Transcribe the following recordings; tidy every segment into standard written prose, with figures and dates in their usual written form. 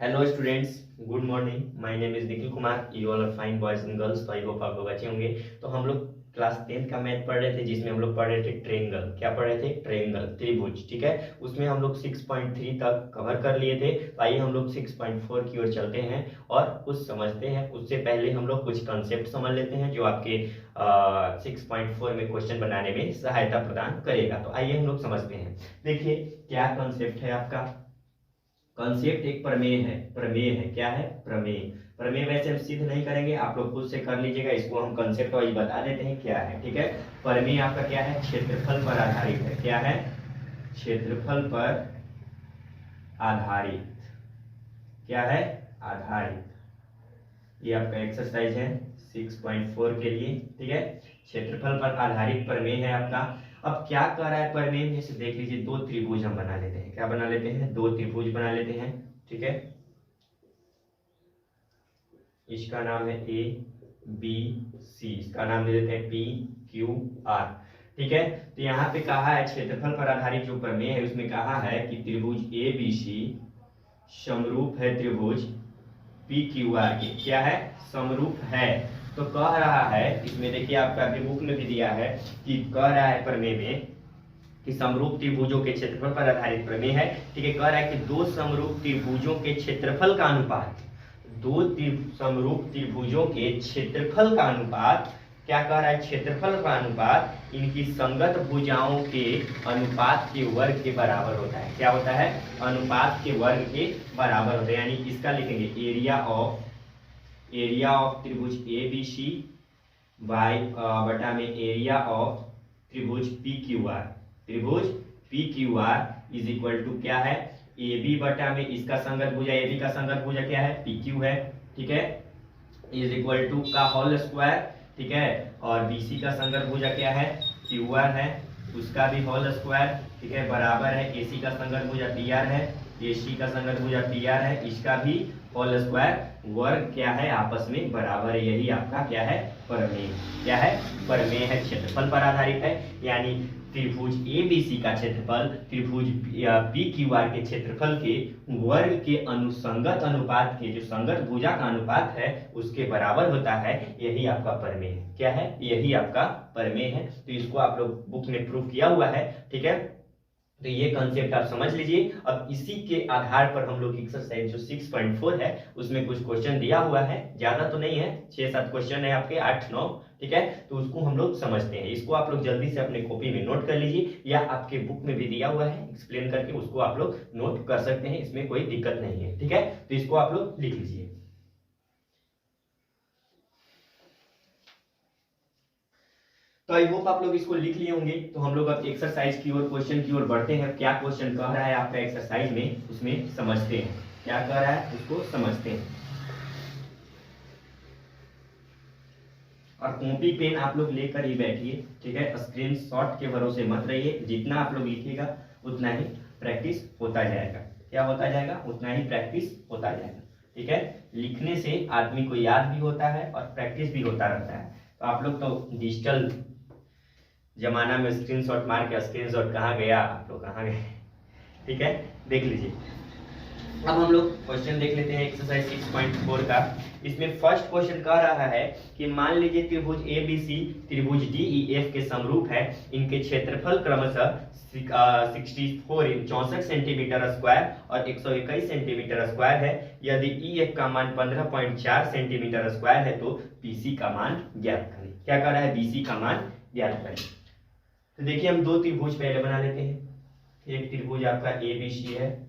Hello students, good morning. My name is Nikhil Kumar. You all are fine boys and girls. तो I hope आप लोग अच्छे होंगे। तो हम लोग क्लास 10th का मैथ पढ़ रहे थे, जिसमें हम लोग पढ़ रहे थे ट्रायंगल। क्या पढ़ रहे थे? ट्रायंगल, त्रिभुज। ठीक है, उसमें हम लोग 6.3 तक कवर कर लिए थे। तो आइए हम लोग 6.4 की ओर चलते हैं और कुछ समझते हैं। उससे पहले हम लोग कुछ कंसेप्ट समझ लेते हैं जो आपके 6.4 में क्वेश्चन बनाने में सहायता प्रदान करेगा। तो आइए हम लोग समझते हैं। देखिए क्या कंसेप्ट है आपका। कॉन्सेप्ट एक प्रमेय है। प्रमेय है, क्या है? प्रमेय। प्रमेय वैसे हम सिद्ध नहीं करेंगे, आप लोग खुद से कर लीजिएगा। इसको हम कंसेप्ट वाइज बता देते हैं क्या है। ठीक है, प्रमेय आपका क्या है? क्षेत्रफल पर आधारित है। क्या है? क्षेत्रफल पर आधारित। क्या है? आधारित। ये आपका एक्सरसाइज है 6.4 के लिए। ठीक है, क्षेत्रफल पर आधारित प्रमेय है आपका। अब क्या कर रहा है प्रमेय में से देख लीजिए। दो त्रिभुज हम बना लेते हैं। क्या बना लेते हैं? दो त्रिभुज बना लेते हैं। ठीक है, इसका नाम है ए बी सी। इसका नाम दे देते हैं पी क्यू आर। ठीक है, तो यहाँ पे कहा है क्षेत्रफल पर आधारित जो प्रमेय है उसमें कहा है कि त्रिभुज ए बी सी समरूप है त्रिभुज पी क्यू आर के। क्या है? समरूप है। तो कह रहा है इसमें, देखिए आपका बुक में भी दिया है कि कह रहा है प्रमेय में कि समरूप त्रिभुजों के क्षेत्रफल पर आधारित प्रमेय है। ठीक है, कह रहा है कि दो समरूप त्रिभुजों के क्षेत्रफल का अनुपात, समरूप त्रिभुजों के क्षेत्रफल का अनुपात, क्या कह रहा है? क्षेत्रफल का अनुपात इनकी संगत भुजाओं के अनुपात के वर्ग के बराबर होता है। क्या होता है? अनुपात के वर्ग के बराबर होता है। यानी इसका लिखेंगे एरिया ऑफ त्रिभुज ए बी सी बाय बटा में एरिया ऑफ त्रिभुज पी क्यू आर। त्रिभुज P Q R is equal to क्या है? ए बी बटा में इसका संगत भुजा, ए बी का संगत भुजा क्या है? पी क्यू है। ठीक है, इज इक्वल टू का होल स्क्वायर। ठीक है, और बी सी का संगत भुजा क्या है? क्यू आर है, उसका भी होल स्क्वायर। ठीक है, बराबर है ए सी का संगत भुजा पी आर है, ए सी का संगत भुजा पी आर है, इसका भी होल स्क्वायर। वर्ग क्या है? आपस में बराबर है। यही आपका क्या है? प्रमेय। क्या है? प्रमेय है, क्षेत्रफल पर आधारित है। यानी त्रिभुज ए बी सी का क्षेत्रफल त्रिभुज पी क्यू आर के क्षेत्रफल के वर्ग के अनुसंगत अनुपात के, जो संगत भुजा का अनुपात है उसके बराबर होता है। यही आपका प्रमेय है। क्या है? यही आपका प्रमेय है। तो इसको आप लोग बुक में प्रूफ किया हुआ है। ठीक है, तो ये कॉन्सेप्ट आप समझ लीजिए। अब इसी के आधार पर हम लोग एक्सरसाइज जो 6.4 है उसमें कुछ क्वेश्चन दिया हुआ है। ज्यादा तो नहीं है, 6-7 क्वेश्चन है आपके, 8-9। ठीक है, तो उसको हम लोग समझते हैं। इसको आप लोग जल्दी से अपने कॉपी में नोट कर लीजिए, या आपके बुक में भी दिया हुआ है एक्सप्लेन करके, उसको आप लोग नोट कर सकते हैं। इसमें कोई दिक्कत नहीं है। ठीक है, तो इसको आप लोग लिख लीजिए। तो आई होप आप लोग इसको लिख लिए होंगे। तो हम लोग अब एक्सरसाइज की ओर, क्वेश्चन की ओर बढ़ते हैं। क्या क्वेश्चन कह रहा है आपका एक्सरसाइज में, उसमें समझते हैं। क्या कह रहा है उसको समझते हैं। और कॉपी पेन आप लोग लेकर ही बैठिए। ठीक है, स्क्रीनशॉट के भरोसे मत रहिए। जितना आप लोग लिखिएगा उतना ही प्रैक्टिस होता जाएगा। क्या होता जाएगा? उतना ही प्रैक्टिस होता जाएगा। ठीक है, लिखने से आदमी को याद भी होता है और प्रैक्टिस भी होता रहता है। तो आप लोग तो डिजिटल जमाना में स्क्रीनशॉट मार के, स्क्रीनशॉट कहाँ गया, आप लोग कहाँ गए? ठीक है, देख लीजिए। अब हम लोग क्वेश्चन देख लेते हैं एक्सरसाइज 6.4 का। इसमें फर्स्ट क्वेश्चन कह रहा है कि मान लीजिए त्रिभुज ए बी सी त्रिभुज डी ई एफ के समरूप है। इनके क्षेत्रफल क्रमशः 64 सेंटीमीटर स्क्वायर और 121 सेंटीमीटर स्क्वायर है। यदि ई एफ का मान 15.4 सेंटीमीटर स्क्वायर है तो पी सी का मान ज्ञात करें। क्या कह रहा है? बी सी का मान ज्ञात करें। तो देखिए हम दो त्रिभुज पहले बना लेते हैं। एक त्रिभुज आपका ए बी सी है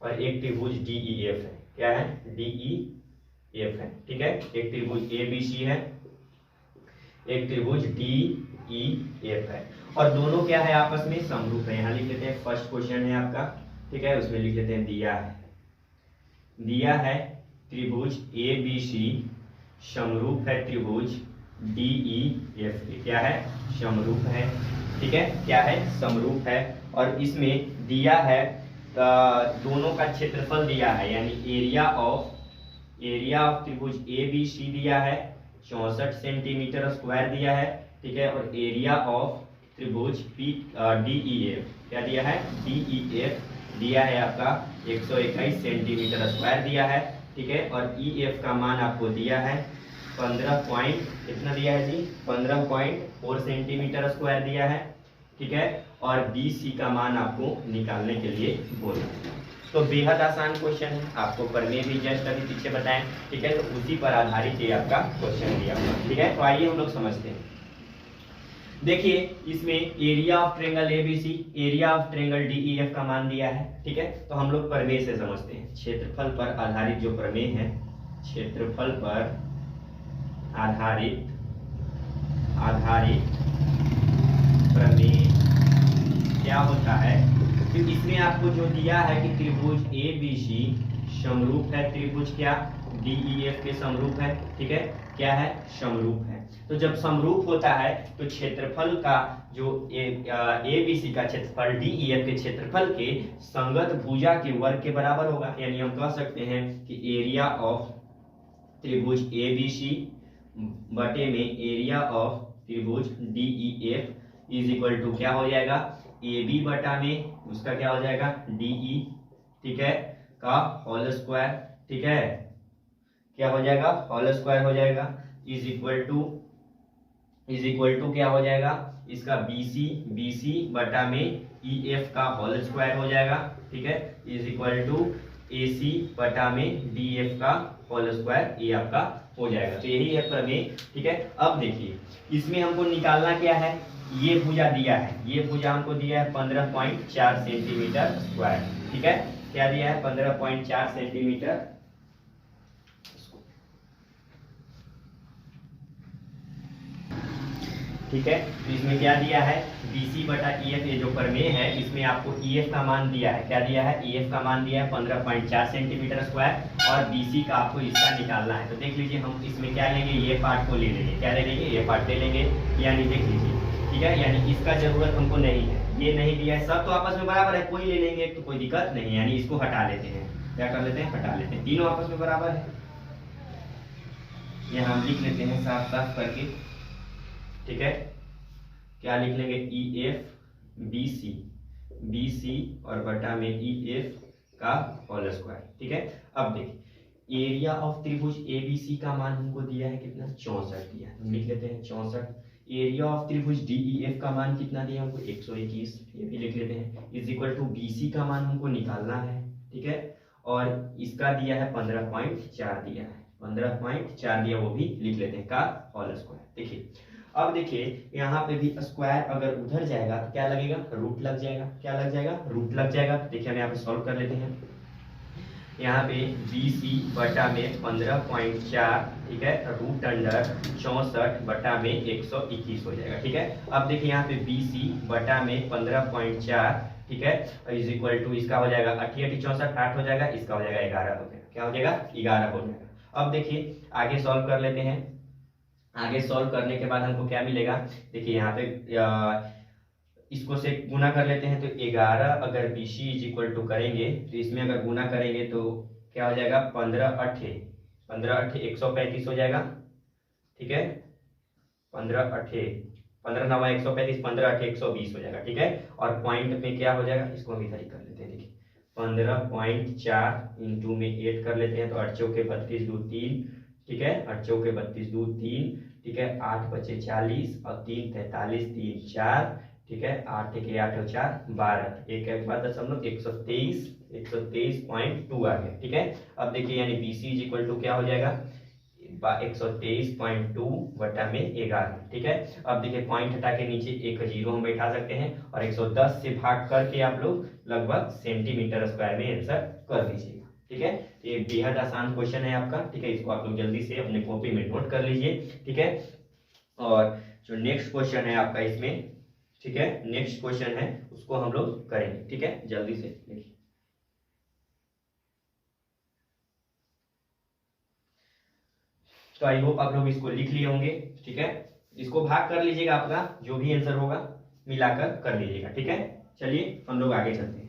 और एक त्रिभुज डी ई एफ है। क्या है? डी ई एफ है। ठीक है, एक त्रिभुज ए बी सी है, एक त्रिभुज डी ई एफ है, और दोनों क्या है? आपस में समरूप है। यहाँ लिख लेते हैं, फर्स्ट क्वेश्चन है आपका। ठीक है, उसमें लिख लेते हैं दिया है त्रिभुज ए बी सी समरूप है त्रिभुज डी ई एफ के। क्या है? समरूप है। ठीक है, क्या है? समरूप है। और इसमें दिया है दोनों का क्षेत्रफल दिया है, यानी एरिया ऑफ त्रिभुज ए बी सी दिया है 64 सेंटीमीटर स्क्वायर दिया है। ठीक है, और एरिया ऑफ त्रिभुज पी डी ई एफ क्या दिया है? डी ई एफ दिया है आपका 121 सेंटीमीटर स्क्वायर दिया है, ठीक है। और ई एफ का मान आपको दिया है 15 पॉइंट कितना दिया है जी, 15.4 सेंटीमीटर स्क्वायर दिया है, ठीक है। और बी सी का मान आपको निकालने के लिए बोला। तो बेहद आसान क्वेश्चन है, आपको प्रमेय भी जस्ट अभी पीछे बताएं, ठीक है। तो उसी पर आधारित ये आपका क्वेश्चन दिया हुआ, ठीक है। तो आइए हम लोग समझते हैं। देखिए इसमें area of triangle ABC, area of triangle DEF का मान दिया है, ठीक है। तो हम लोग प्रमेय से समझते हैं। क्षेत्रफल पर आधारित जो प्रमेय है, क्षेत्रफल पर आधारित प्रमेय क्या होता है कि इसमें आपको जो दिया है कि त्रिभुज ए बी सी समरूप है, त्रिभुज क्या डीईएफ के समरूप है, ठीक है। क्या है, समरूप है। तो जब समरूप होता है तो क्षेत्रफल का जो ए बी सी का क्षेत्रफल डीईएफ के क्षेत्रफल के संगत भुजा के वर्ग के बराबर होगा। यानी हम कह सकते हैं कि एरिया ऑफ त्रिभुज ए बी सी बटे में एरिया ऑफ त्रिभुज डीईएफ इज इक्वल टू क्या हो जाएगा, ए बी बटा में उसका क्या हो जाएगा डीई, ठीक है, का होल स्क्वायर, ठीक है। क्या हो जाएगा, होल स्क्वायर हो जाएगा, इज इक्वल टू क्या हो जाएगा इसका बीसी बटा में ई एफ का होल स्क्वायर हो जाएगा, ठीक है। इज इक्वल टू AC बटा में DF का होल स्क्वायर, ये आपका हो जाएगा। तो यही है प्रमेय, ठीक है। अब देखिए इसमें हमको निकालना क्या है, ये भुजा दिया है, ये भुजा हमको दिया है 15.4 सेंटीमीटर स्क्वायर, ठीक है। क्या दिया है 15.4 सेंटीमीटर, ठीक है। तो इसमें क्या दिया है BC बटा EF, ये जो प्रमेय है इसमें आपको EF का मान दिया है, क्या दिया है EF का मान दिया है 15.4 सेंटीमीटर स्क्वायर और BC का आपको इसका निकालना है। तो देख लीजिए हम इसमें क्या लेंगे, ये पार्ट को ले लेंगे, क्या ले लेंगे, ये पार्ट ले लेंगे। यानी देख लीजिए, ठीक है, यानी इसका जरूरत हमको नहीं है, ये नहीं दिया है, सब तो आपस में बराबर है, कोई ले लेंगे तो कोई दिक्कत नहीं। यानी इसको हटा लेते हैं, क्या कर लेते हैं, हटा लेते हैं, तीनों आपस में बराबर है। यहाँ हम लिख लेते हैं साफ साफ करके, ठीक है। क्या लिख लेंगे EF BC और बटा में EF का होल स्क्वायर, ठीक है। अब देखिए एरिया ऑफ त्रिभुज ABC का मान हमको दिया है कितना, 64 दिया है, लिख लेते हैं 64। एरिया ऑफ त्रिभुज DEF का मान कितना दिया हमको, 121, ये भी लिख लेते हैं। इज इक्वल टू BC का मान हमको निकालना है, ठीक है। और इसका दिया है 15.4 दिया है, 15.4 दिया, वो भी लिख लेते हैं, का होल स्क्वायर। देखिए अब देखिए यहाँ पे भी स्क्वायर अगर उधर जाएगा तो क्या लगेगा, रूट लग जाएगा, क्या लग जाएगा, रूट लग जाएगा। देखिए हम यहाँ पे सॉल्व कर लेते हैं। यहाँ पे BC बटा में 15.4, ठीक है, रूट अंडर 64 बटा में 121 हो जाएगा, ठीक है। अब देखिए यहाँ पे BC बटा में 15.4, ठीक है, इज इक्वल टू इसका हो जाएगा 88 64 8 हो जाएगा, इसका हो जाएगा 11 हो जाएगा, क्या हो जाएगा 11 हो जाएगा। अब देखिए आगे सॉल्व कर लेते हैं। आगे सॉल्व करने के बाद हमको क्या मिलेगा, देखिए यहाँ पे इसको से गुना कर लेते हैं। तो 11 अगर BC इज इक्वल टू करेंगे तो इसमें अगर गुना करेंगे तो क्या हो जाएगा 15 8 135 हो जाएगा, ठीक है। 15 8 15 9 135, 15 8 120 हो जाएगा, ठीक है। और पॉइंट में क्या हो जाएगा, इसको हम इधर ही कर लेते हैं। देखिए 15.4 इंटू में 8 कर लेते हैं तो 8 चौके 32 2 3, ठीक है, 8 चौके 32 2 3, ठीक है, 8 बचे 40 और 3 43 3 4, ठीक है, 8 के 8 और 4 12, एक के बाद 123.2 आ गया, ठीक है। अब देखिए यानी BC इज इक्वल टू क्या हो जाएगा 123.2 बटा में 11, ठीक है। अब देखिए पॉइंट हटा के नीचे एक जीरो हम बैठा सकते हैं और 110 से भाग करके आप लोग लगभग सेंटीमीटर स्क्वायर में आंसर कर दीजिएगा, ठीक है। ये बेहद आसान क्वेश्चन है आपका, ठीक है। इसको आप लोग जल्दी से अपने कॉपी में नोट कर लीजिए, ठीक है। और जो नेक्स्ट क्वेश्चन है आपका इसमें, ठीक है, नेक्स्ट क्वेश्चन है उसको हम लोग करेंगे, ठीक है, जल्दी से देखिए। तो आई होप आप लोग इसको लिख लिए होंगे, ठीक है। इसको भाग कर लीजिएगा, आपका जो भी आंसर होगा मिलाकर कर लीजिएगा, ठीक है। चलिए हम लोग आगे चलते हैं।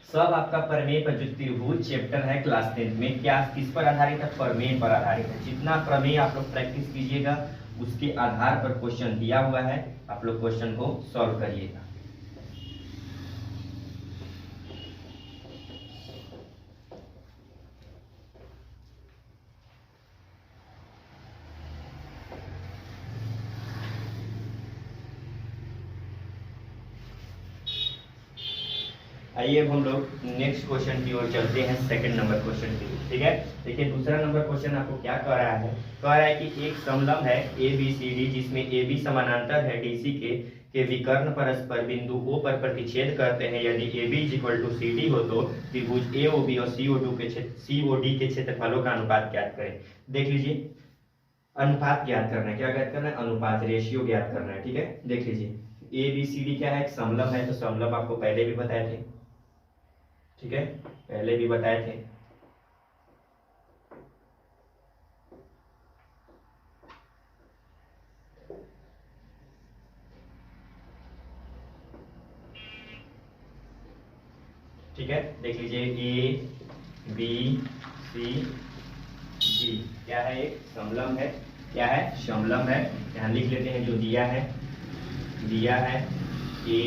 सब आपका प्रमेय पर जो त्रिभुज चैप्टर है क्लास 10 में क्या किस पर आधारित है? प्रमेय पर आधारित है। जितना प्रमेय आप लोग प्रैक्टिस कीजिएगा उसके आधार पर क्वेश्चन दिया हुआ है, आप लोग क्वेश्चन को सॉल्व करिएगा। आइए अब हम लोग नेक्स्ट क्वेश्चन की ओर चलते हैं, सेकंड नंबर क्वेश्चन की। ठीक है, देखिए दूसरा नंबर क्वेश्चन आपको क्या कह रहा है? कह रहा है कि एक समलंब है ए बी सी डी जिसमें ए बी समानांतर है डीसी के विकर्ण परस्पर बिंदु ओ पर प्रतिच्छेद करते हैं। यदि A B equal to C D हो तो त्रिभुज ए ओ बी और सी ओ डी के क्षेत्रफलों का अनुपात ज्ञात करें। देख लीजिए, अनुपात ज्ञात करना है। क्या ज्ञात करना है? अनुपात, रेशियो ज्ञात करना है। ठीक है, देख लीजिए ए बी सी डी क्या है? एक समलंब है। तो समलंब आपको पहले भी बताए थे। ठीक है, पहले भी बताए थे। ठीक है, देख लीजिए ए बी सी डी क्या है? एक समलंब है। क्या है? समलंब है। यहां लिख लेते हैं जो दिया है ए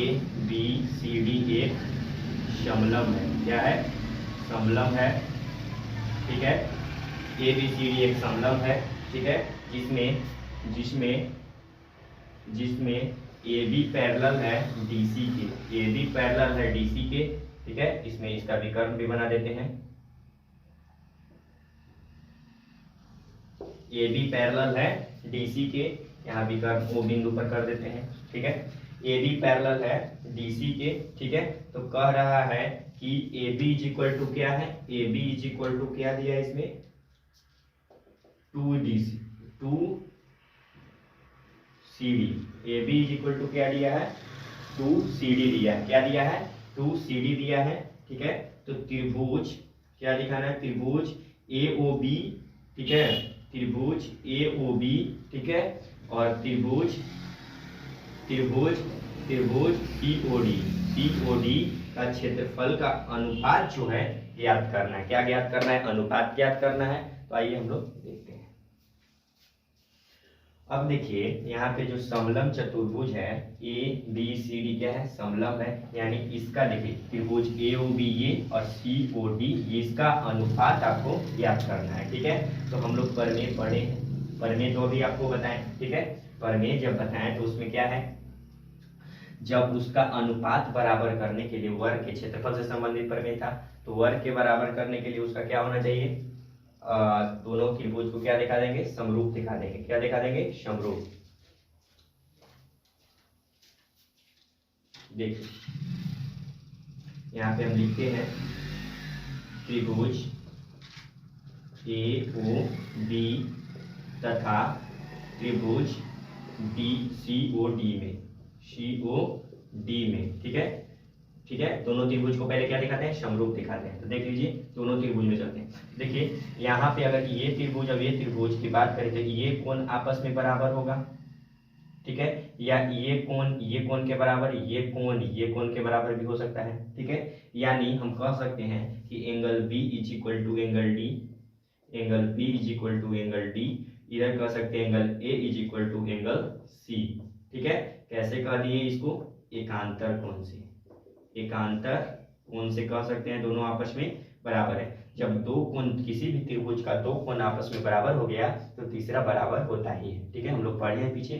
बी सी डी एक समलंब है। क्या है? समलंब है। ठीक है, ए बी सी डी एक समलंब है। ठीक है, जिसमें ए बी पैरेलल है डीसी के, ए बी पैरेलल है डीसी के। ठीक है, इसमें इसका विकर्ण भी बना देते हैं। ए बी पैरेलल है डीसी के, यहाँ विकर्ण ओ बिंदु पर कर देते हैं। ठीक है, ए बी पैरेलल है डीसी के। ठीक है, तो कह रहा है कि A B is equal to क्या है? A B is equal to क्या दिया है इसमें? 2 CD। A B is equal to क्या दिया है? 2 CD दिया है। क्या दिया है? 2 CD दिया है। ठीक है, तो त्रिभुज क्या दिखाना है? त्रिभुज ए ओ बी। ठीक है, त्रिभुज ए ओ बी। ठीक है, और त्रिभुज COD का क्षेत्रफल का अनुपात जो है ज्ञात करना है। क्या ज्ञात करना है? अनुपात ज्ञात करना है। तो आइए हम लोग देखते हैं। अब देखिए यहाँ पे जो समलंब चतुर्भुज है ए बी सी डी क्या है? समलंब है। यानी इसका देखिए त्रिभुज ए ओ बी ये और सी ओ डी इसका अनुपात आपको ज्ञात करना है। ठीक है, तो हम लोग प्रमेय पढ़े हैं, प्रमेय तो अभी आपको बताएं। ठीक है, प्रमेय जब बताएं तो उसमें क्या है? जब उसका अनुपात बराबर करने के लिए वर्ग के क्षेत्रफल से संबंधित प्रमेय था, तो वर्ग के बराबर करने के लिए उसका क्या होना चाहिए? दोनों त्रिभुज को क्या दिखा देंगे? समरूप दिखा देंगे। क्या दिखा देंगे? समरूप। देखिए यहाँ पे हम लिखते हैं त्रिभुज ए ओ बी तथा त्रिभुज डी सी ओ डी में। ठीक है, ठीक है, दोनों त्रिभुज को पहले क्या दिखाते हैं? समरूप दिखाते हैं। तो देख लीजिए दोनों त्रिभुज में चलते हैं। देखिए यहाँ पे अगर ये त्रिभुज और ये त्रिभुज की बात करें तो ये कोण आपस में बराबर होगा। ठीक है, या ये कोण के बराबर, ये कोण के बराबर भी हो सकता है। ठीक है, यानी हम कह सकते हैं कि angle B is equal to angle D, इधर कह सकते हैं angle A is equal to angle C. ठीक है, कैसे कह दिए इसको? एकांतर कोण से कह सकते हैं दोनों आपस में बराबर है। जब दो कोण, किसी भी त्रिभुज का दो कोण आपस में बराबर हो गया तो तीसरा बराबर होता ही है। ठीक है, हम लोग पढ़े हैं पीछे।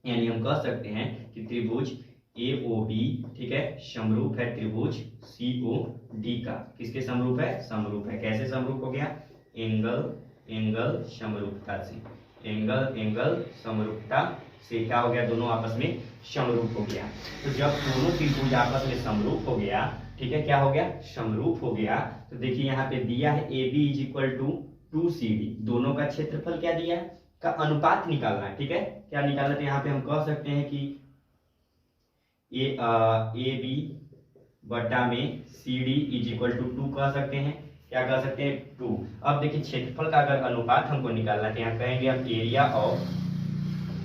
यानी हम कह सकते हैं कि त्रिभुज ए ओ बी, ठीक है, समरूप है त्रिभुज सी ओ डी का। किसके समरूप है? समरूप है। कैसे समरूप हो गया? एंगल समरूपता से। एंगल समरूपता से क्या हो गया? दोनों आपस में समरूप हो गया। तो जब दोनों त्रिभुज आपस में समरूप हो गया, ठीक है, क्या हो गया? समरूप हो गया। तो देखिए यहाँ पे दिया है A B is equal to 2 CD। दोनों का क्षेत्रफल क्या दिया है? का अनुपात निकालना है। ठीक है, क्या निकालना? तो यहाँ पे हम कह सकते हैं कि ए बी बटा में C D is equal to 2 कह सकते हैं। क्या कह सकते हैं? 2। अब देखिए क्षेत्रफल का अगर अनुपात हमको निकालना है तो यहाँ कहेंगे अब एरिया ऑफ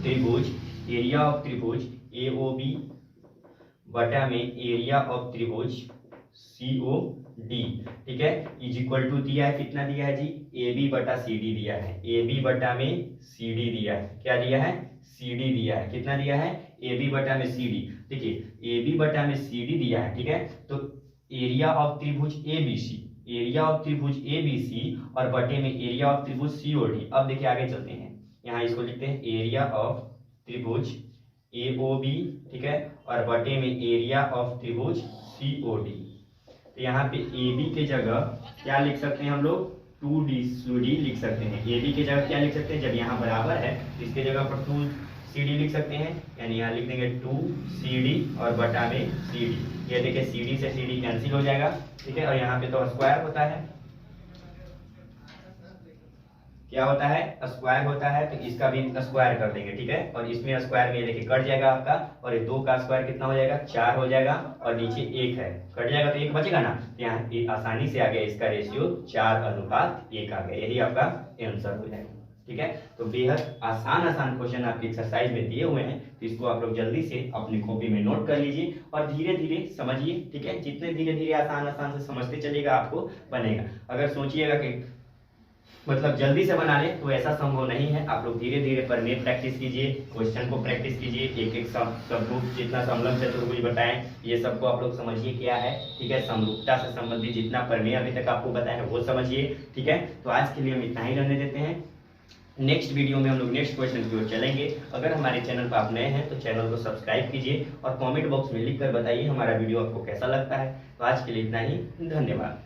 त्रिभुज ए ओ बी बटा में एरिया ऑफ त्रिभुज COD, ठीक है, इज इक्वल टू दिया है, कितना दिया है जी, AB बटा CD दिया है, AB बटा में CD दिया है, क्या दिया है, CD दिया है, कितना दिया है, AB बटा में CD। देखिए AB बटा में CD दिया है, ठीक है, तो एरिया ऑफ त्रिभुज ABC, एरिया ऑफ त्रिभुज ABC और बटे में एरिया ऑफ त्रिभुज COD। अब देखिए आगे चलते हैं, यहाँ इसको लिखते हैं एरिया ऑफ त्रिभुज AOB, ठीक है, और बटे में एरिया ऑफ त्रिभुज COD। तो यहाँ पे AB के जगह क्या लिख सकते हैं हम लोग, 2CD लिख सकते हैं। AB की जगह क्या लिख सकते हैं, जब यहाँ बराबर है तो इसके जगह पर 2CD लिख सकते हैं, यानी यहाँ लिख देंगे 2CD और बटा में CD। ये देखिए CD से CD कैंसिल हो जाएगा, ठीक है, और यहाँ पे तो स्क्वायर होता है, क्या होता है, स्क्वायर होता है, तो इसका भी स्क्वायर कर देंगे, ठीक है, और इसमें स्क्वायर में देखिए कट जाएगा आपका, और ये 2 का स्क्वायर कितना हो जाएगा, 4 हो जाएगा, और नीचे 1 है, कट जाएगा तो 1 बचेगा ना, तो यहाँ आसानी से आ गया, इसका रेशियो 4:1 आ गया, यही आपका आंसर हो जाएगा, ठीक है। तो बेहद आसान क्वेश्चन आपके एक्सरसाइज में दिए हुए हैं, तो इसको आप लोग जल्दी से अपनी कॉपी में नोट कर लीजिए और धीरे धीरे समझिए, ठीक है, जितने धीरे धीरे आसान से समझते चलिएगा आपको बनेगा। अगर सोचिएगा कि मतलब जल्दी से बना ले तो ऐसा संभव नहीं है, आप लोग धीरे धीरे पढ़ने प्रैक्टिस कीजिए, क्वेश्चन को प्रैक्टिस कीजिए, एक समरूप जितना समलंब चतुर्भुज बताएं ये सबको आप लोग समझिए क्या है, ठीक है, समरूपता से संबंधित जितना पढ़ने अभी तक आपको बताया है वो समझिए, ठीक है। तो आज के लिए हम इतना ही रहने देते हैं, नेक्स्ट वीडियो में हम लोग नेक्स्ट क्वेश्चन की ओर चलेंगे। अगर हमारे चैनल पर आप नए हैं तो चैनल को सब्सक्राइब कीजिए और कमेंट बॉक्स में लिख कर बताइए हमारा वीडियो आपको कैसा लगता है। तो आज के लिए इतना ही, धन्यवाद।